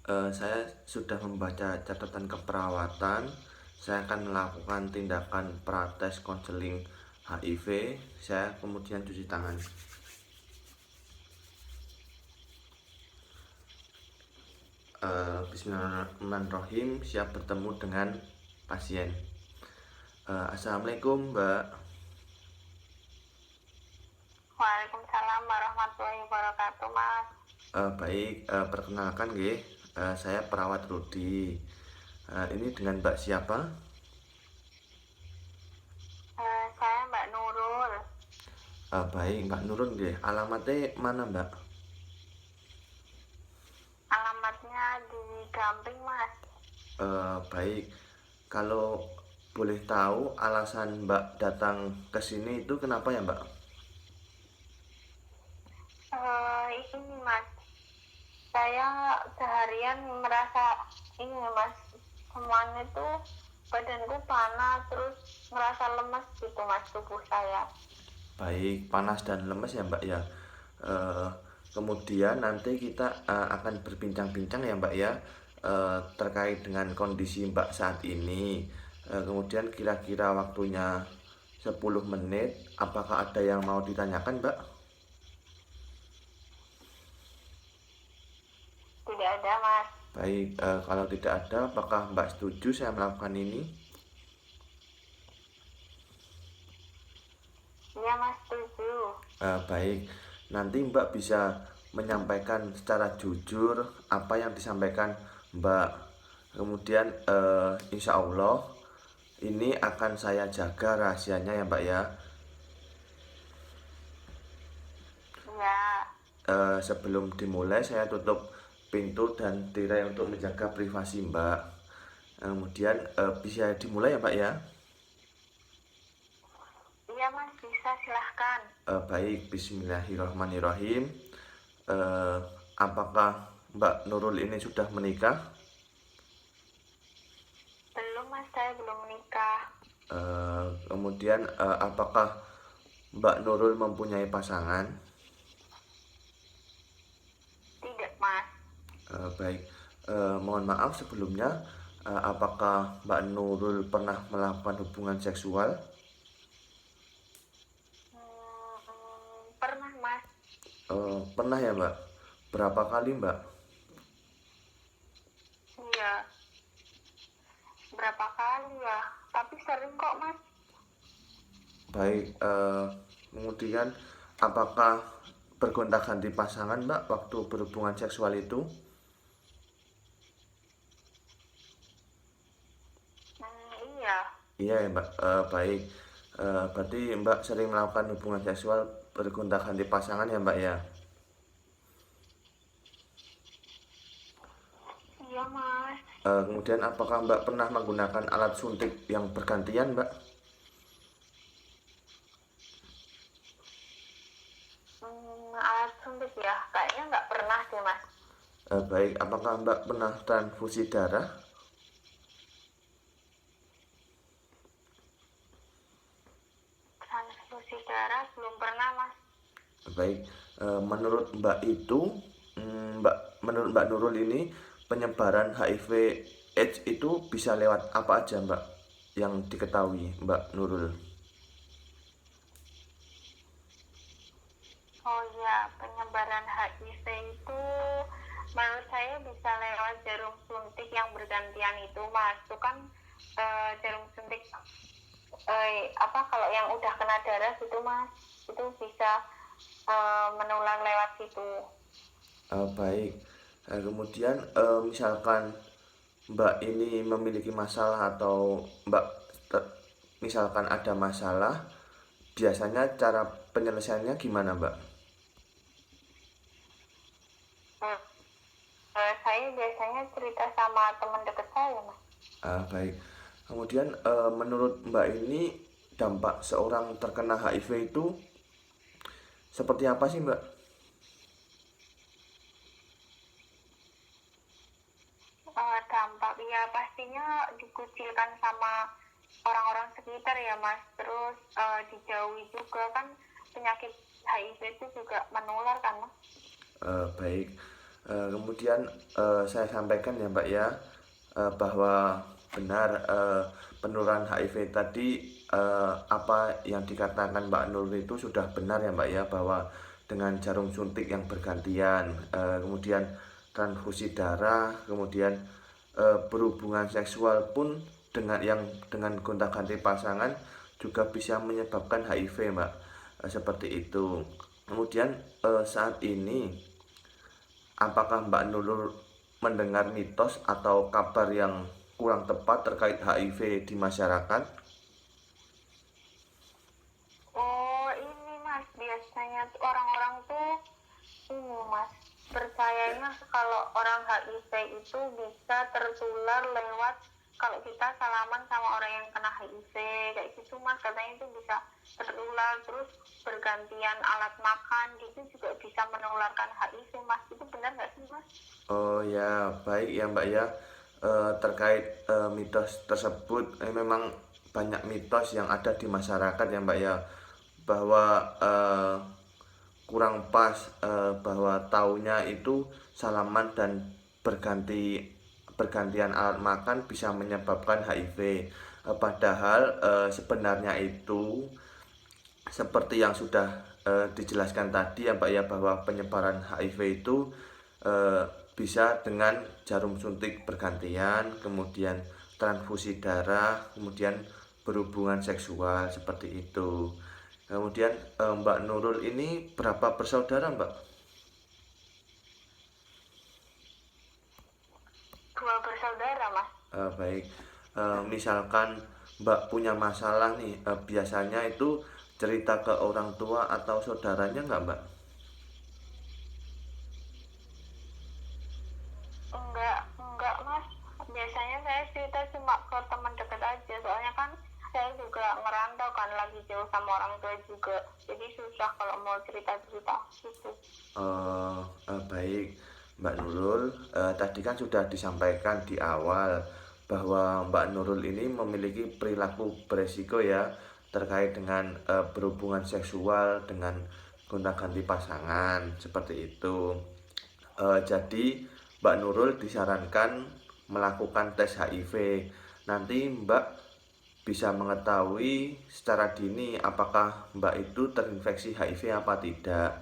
Saya sudah membaca catatan keperawatan. Saya akan melakukan tindakan prates konseling HIV. Saya kemudian cuci tangan. Bismillahirrahmanirrahim. Siap bertemu dengan pasien. Assalamualaikum, Mbak. Waalaikumsalam warahmatullahi wabarakatuh, Mas. Baik, perkenalkan nggih. Saya perawat Rudi. Ini dengan Mbak siapa? Saya Mbak Nurul. Baik, Mbak Nurun nggih. Alamatnya mana, Mbak? Alamatnya di Gamping, Mas. Baik, kalau boleh tahu alasan Mbak datang ke sini itu kenapa ya, Mbak? Ini, Mas. Saya seharian merasa ini, Mas. Semuanya tuh badanku panas, terus merasa lemas gitu, Mas, tubuh saya. Baik, panas dan lemes ya, Mbak ya. Eh, Kemudian nanti kita akan berbincang-bincang ya, Mbak ya, terkait dengan kondisi Mbak saat ini. Kemudian kira-kira waktunya 10 menit. Apakah ada yang mau ditanyakan, Mbak? Tidak ada, Mas. Baik, kalau tidak ada, apakah Mbak setuju saya melakukan ini? Iya, Mas, setuju. Baik, nanti Mbak bisa menyampaikan secara jujur apa yang disampaikan Mbak. Kemudian insya Allah ini akan saya jaga rahasianya ya, Mbak ya. Iya. Sebelum dimulai saya tutup pintu dan tirai untuk menjaga privasi Mbak. Kemudian bisa dimulai ya, Mbak ya. Iya, Mas, bisa, silahkan. Baik, Bismillahirrahmanirrahim. Eh, apakah Mbak Nurul ini sudah menikah? Belum, Mas, saya belum menikah. Kemudian apakah Mbak Nurul mempunyai pasangan? Tidak, Mas. Baik, mohon maaf sebelumnya. Apakah Mbak Nurul pernah melakukan hubungan seksual? Pernah, Mas. Pernah ya, Mbak? Berapa kali, Mbak? Iya, berapa kali ya? Tapi sering kok, Mas. Baik, kemudian apakah bergonta-ganti pasangan, Mbak, waktu berhubungan seksual itu? Iya. Iya ya, Mbak. Baik. Berarti Mbak sering melakukan hubungan seksual bergonta-ganti pasangan ya, Mbak ya? Iya, Mas. Kemudian apakah Mbak pernah menggunakan alat suntik yang bergantian, Mbak? Alat suntik ya? Kayaknya nggak pernah sih, Mas. Baik, apakah Mbak pernah transfusi darah? Transfusi darah belum pernah, Mas. Baik, menurut Mbak itu, menurut Mbak Nurul ini penyebaran HIV/AIDS itu bisa lewat apa aja, Mbak? Yang diketahui Mbak Nurul? Oh iya, penyebaran HIV itu menurut saya bisa lewat jarum suntik yang bergantian itu, Mas. Itu kan jarum suntik apa kalau yang udah kena darah gitu, Mas, itu bisa menular lewat situ. Baik. Kemudian misalkan Mbak ini memiliki masalah atau Mbak misalkan ada masalah, biasanya cara penyelesaiannya gimana, Mbak? Hmm. Saya biasanya cerita sama teman dekat saya, Mas. Baik. Kemudian menurut Mbak ini dampak seorang terkena HIV itu seperti apa sih, Mbak? Dampak ya pastinya dikucilkan sama orang-orang sekitar ya, Mas. Terus dijauhi juga kan, penyakit HIV itu juga menular kan, Mas. Baik. Kemudian saya sampaikan ya Mbak ya, bahwa benar penurunan HIV tadi, apa yang dikatakan Mbak Nur itu sudah benar ya Mbak ya, bahwa dengan jarum suntik yang bergantian, kemudian transfusi darah, kemudian berhubungan seksual pun dengan gonta-ganti pasangan juga bisa menyebabkan HIV Mbak. Seperti itu. Kemudian saat ini apakah Mbak Nurul mendengar mitos atau kabar yang kurang tepat terkait HIV di masyarakat? Oh, ini Mas, biasanya tuh orang-orang tuh ini Mas, percayanya kalau orang HIV itu bisa tertular lewat kalau kita salaman sama orang yang kena HIV kayak gitu Mas, katanya itu bisa tertular, terus bergantian alat makan gitu juga bisa menularkan HIV Mas, itu benar nggak sih Mas? Oh ya, baik ya Mbak ya. Terkait mitos tersebut, memang banyak mitos yang ada di masyarakat ya Mbak ya, bahwa kurang pas, bahwa taunya itu salaman dan bergantian alat makan bisa menyebabkan HIV. Padahal sebenarnya itu seperti yang sudah dijelaskan tadi ya Mbak ya, bahwa penyebaran HIV itu eh, bisa dengan jarum suntik bergantian, kemudian transfusi darah, kemudian berhubungan seksual seperti itu. Kemudian Mbak Nurul ini berapa bersaudara Mbak? Dua bersaudara Mas. Baik. Misalkan Mbak punya masalah nih, biasanya itu cerita ke orang tua atau saudaranya nggak Mbak? Enggak Mas, biasanya saya cerita cuma ke teman dekat aja, soalnya kan saya juga ngerantau kan, lagi jauh sama orang tua juga, jadi susah kalau mau cerita-cerita gitu. Baik Mbak Nurul, tadi kan sudah disampaikan di awal bahwa Mbak Nurul ini memiliki perilaku beresiko ya, terkait dengan berhubungan seksual dengan gonta-ganti pasangan seperti itu. Jadi Mbak Nurul disarankan melakukan tes HIV. Nanti Mbak bisa mengetahui secara dini apakah Mbak itu terinfeksi HIV apa tidak.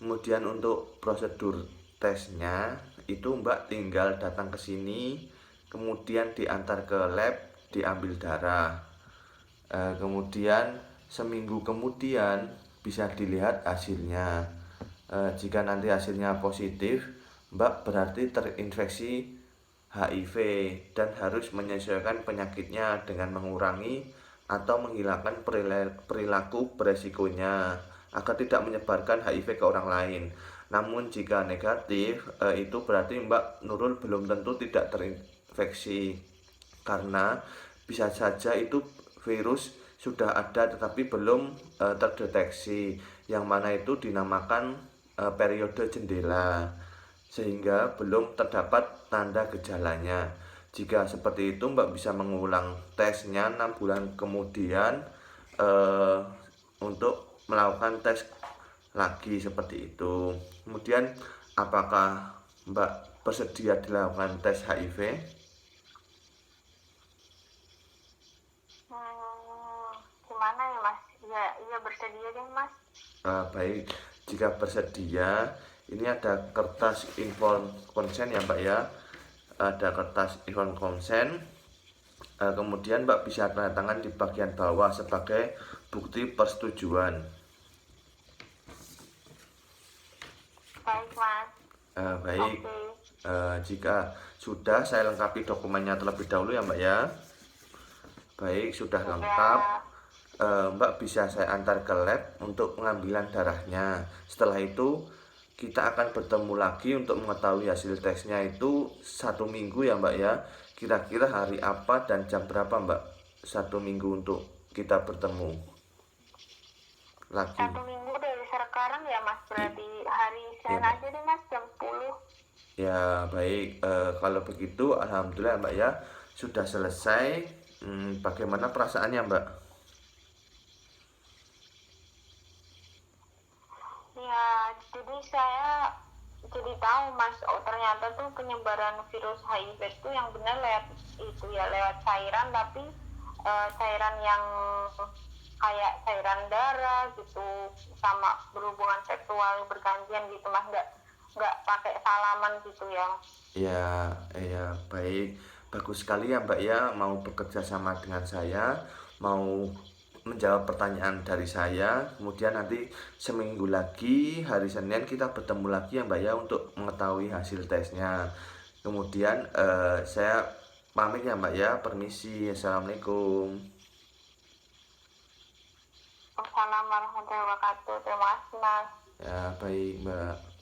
Kemudian untuk prosedur tesnya itu Mbak tinggal datang ke sini, kemudian diantar ke lab, diambil darah. Kemudian seminggu kemudian bisa dilihat hasilnya. Jika nanti hasilnya positif, Mbak berarti terinfeksi HIV dan harus menyesuaikan penyakitnya dengan mengurangi atau menghilangkan perilaku beresikonya agar tidak menyebarkan HIV ke orang lain. Namun jika negatif, itu berarti Mbak Nurul belum tentu tidak terinfeksi, karena bisa saja itu virus sudah ada tetapi belum terdeteksi, yang mana itu dinamakan periode jendela, sehingga belum terdapat tanda gejalanya. Jika seperti itu Mbak bisa mengulang tesnya 6 bulan kemudian eh, untuk melakukan tes lagi seperti itu. Kemudian apakah Mbak bersedia dilakukan tes HIV? Gimana ya Mas? Ya, iya bersedia deh Mas. Baik, jika bersedia, ini ada kertas inform konsen ya Mbak ya. Ada kertas inform konsen. Kemudian Mbak bisa tanda tangan di bagian bawah sebagai bukti persetujuan. Baik Mas. Baik, Oke. jika sudah, saya lengkapi dokumennya terlebih dahulu ya Mbak ya. Baik, sudah lengkap. Sudah. Mbak bisa saya antar ke lab untuk pengambilan darahnya. Setelah itu kita akan bertemu lagi untuk mengetahui hasil tesnya itu 1 minggu ya Mbak ya. Kira-kira hari apa dan jam berapa Mbak? 1 minggu untuk kita bertemu lagi. 1 minggu dari sekarang ya Mas, berarti hari Ya Senin Mbak. aja deh Mas, jam 10. Ya baik, kalau begitu alhamdulillah Mbak ya, sudah selesai. Bagaimana perasaannya Mbak? Ya, jadi saya jadi tahu Mas, oh ternyata tuh penyebaran virus HIV itu yang benar lewat itu ya, lewat cairan, tapi cairan yang kayak cairan darah gitu, sama berhubungan seksual bergantian gitu Mas, nggak pakai salaman gitu ya. Ya, ya, baik. Bagus sekali ya Mbak ya, mau bekerja sama dengan saya, mau menjawab pertanyaan dari saya. Kemudian nanti seminggu lagi, hari Senin kita bertemu lagi ya Mbak ya untuk mengetahui hasil tesnya. Kemudian saya pamit ya Mbak ya, permisi. Assalamualaikum. Wassalamualaikum warahmatullahi wabarakatuh. Terima kasih Mas. Ya, baik Mbak.